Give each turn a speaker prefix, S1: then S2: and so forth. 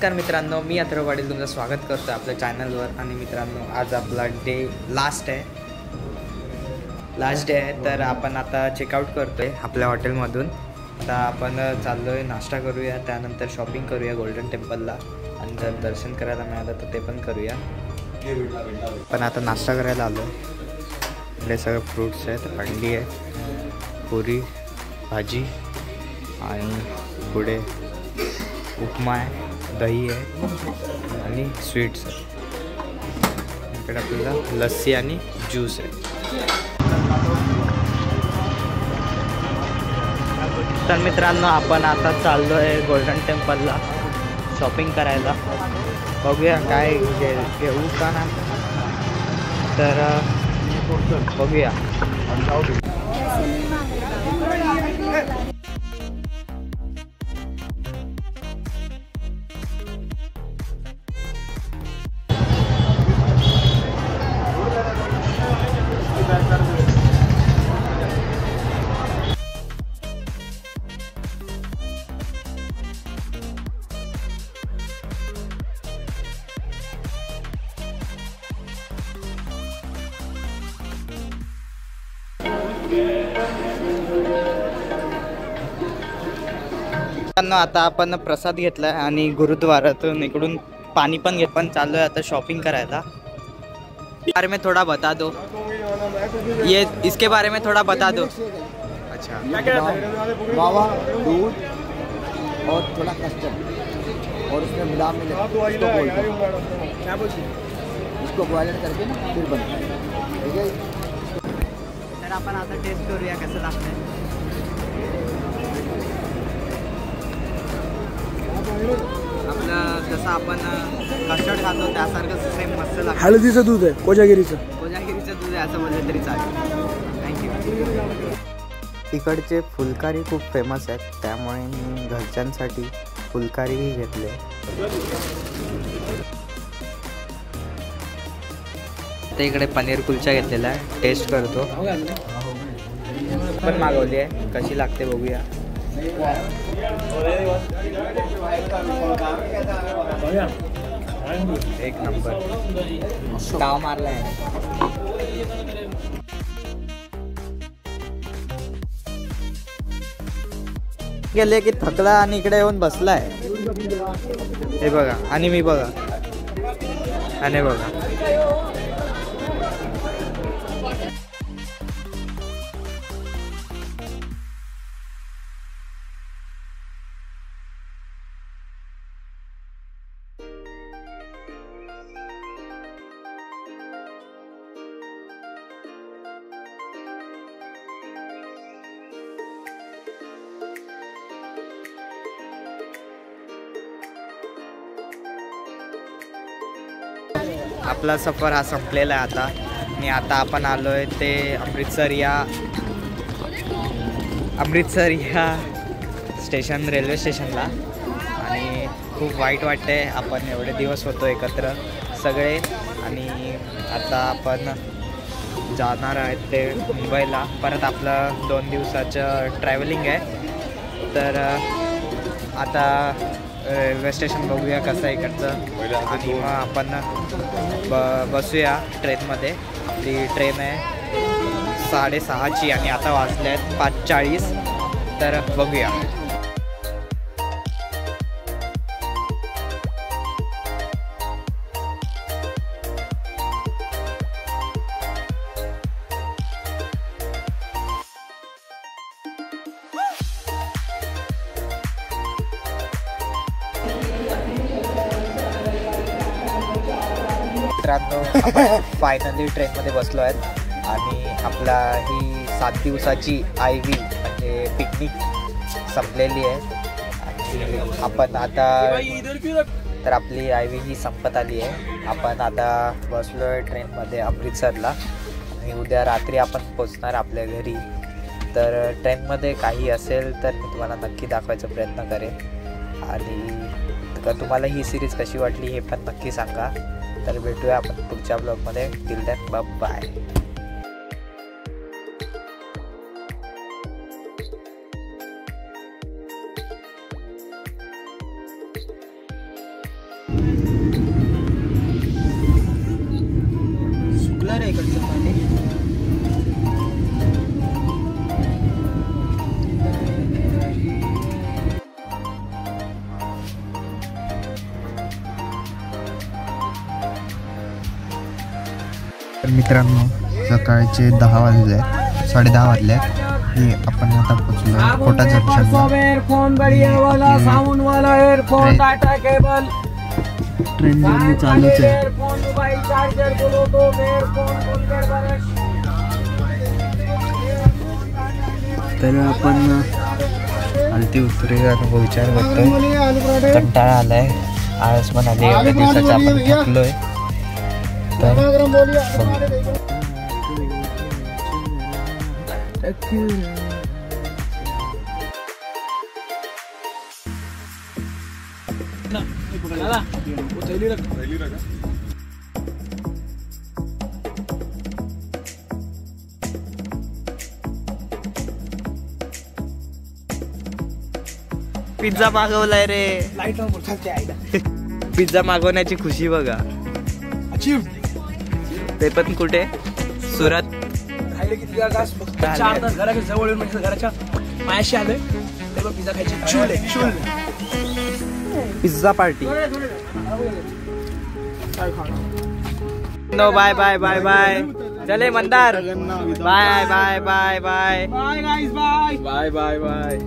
S1: नमस्कार मित्रांनो, मी अथर्व पाटील तुमचं स्वागत करतो आपल्या चॅनलवर. आणि मित्रांनो, आज आपला लास्ट डे आहे. तर आपण आता चेकआउट करतोय आपल्या हॉटेलमधून. आता आपण चाललोय नाश्ता करूया, त्यानंतर शॉपिंग करूया गोल्डन टेम्पलला, आणि जर दर्शन करायला मिळालं तर ते पण करूया. पण आता नाश्ता करायला आलो. इकडे सगळं फ्रूट्स आहेत, अंडी आहे, पुरी भाजी, आणि पुढे उपमा आहे, दही आहे आणि स्वीट्स आहे. इकडे आपल्याला लस्सी आणि ज्यूस आहे. तर मित्रांनो, आपण आता चाललो आहे गोल्डन टेम्पलला शॉपिंग करायला. बघूया काय घेऊ का ना, तर बघूया. आता आपण प्रसाद घेतलाय आणि गुरुद्वारातून इकडून पाणी पण घेत, पण चाललोय आता शॉपिंग करायला. बारे में थोड़ा बता दो, ये इसके बारे में थोड़ा बता दो. अच्छा,
S2: मावा, दूध और थोड़ा कस्टर्ड और उसमें मिलाप में इसको बॉयल करके फिर बनता है. ठीक है,
S1: तर आपण आता टेस्ट करूया कसं लागतंय. आपलं जसं आपण कस्टर्ड खातो त्यासारखं सेम मस्त लागतं.
S2: हळदीचं दूध आहे, कोजागिरीचं
S1: दूध आहे असं बोललं तरी चालेल. थँक्यू. इकडचे फुलकारी खूप फेमस आहेत, त्यामुळे मी घरच्यांसाठी फुलकारीही घेतले. आता इकडे पनीर कुलचा घेतलेला आहे, टेस्ट करतो. पण मागवली आहे, कशी लागते बघूया. एक नंबर, ताव मारलाय. गेले की थकला आणि इकडे येऊन बसलाय. हे बघा, आणि मी बघा, आणि बघा. आपला सफर हा संपलेला आहे आता. आणि आता आपण आलोय ते अमृतसर या स्टेशन, रेल्वे स्टेशनला. आणि खूप वाईट वाटते, आपण एवढे दिवस होतो एकत्र सगळे, आणि आता आपण जाणार आहेत ते मुंबईला. परत आपलं 2 दिवसाचं ट्रॅव्हलिंग आहे. तर आता रेल्वे स्टेशन बघूया कसं आहे इकडचं, आणि मग आपण बसूया ट्रेनमध्ये. आपली ट्रेन आहे 6:30ची आणि आता वाजले आहेत 5:40. तर बघूया. मित्रांनो, फायनली ट्रेनमध्ये बसलो आहेत, आणि आपला ही 7 दिवसाची IV म्हणजे पिकनिक संपलेली आहे. आणि आपण आता, तर आपली IV ही संपत आली आहे. आपण आता बसलो आहे ट्रेनमध्ये अमृतसरला, आणि उद्या रात्री आपण पोचणार आपल्या घरी. तर ट्रेनमध्ये काही असेल तर मी तुम्हाला नक्की दाखवायचा प्रयत्न करेन. आणि तुम्हाला ही सिरीज कशी वाटली हे पण नक्की सांगा. तर भेटूया आपण पुढच्या ब्लॉगमध्ये. Till then, bye. सुकलं रे इकडचं पाणी.
S3: तर मित्रांनो सकाळचे 10 वाजले, 10:30 वाजले. ही आपण आता पोचलो कोटा जंक्शनला. ट्रेन जर्नी चालूच आहे. तर आपण हलती उतरी अनुभव विचार करतोय. कंटाळा आलाय, आळस पण आली, एवढ्या दिवसाचा आपण थकलोय. तर पिझ्झा मागवलाय रे. पिझ्झा मागवण्याची खुशी बघा. ते पण कुठे? सुरत.
S4: घराच्या जवळ म्हणजे घराच्या पायाशी आलोय. पिझ्झा खायची.
S1: Pizza party. No bye bye bye bye. चले Mandar. Bye bye bye bye
S4: bye guys bye
S1: bye bye bye.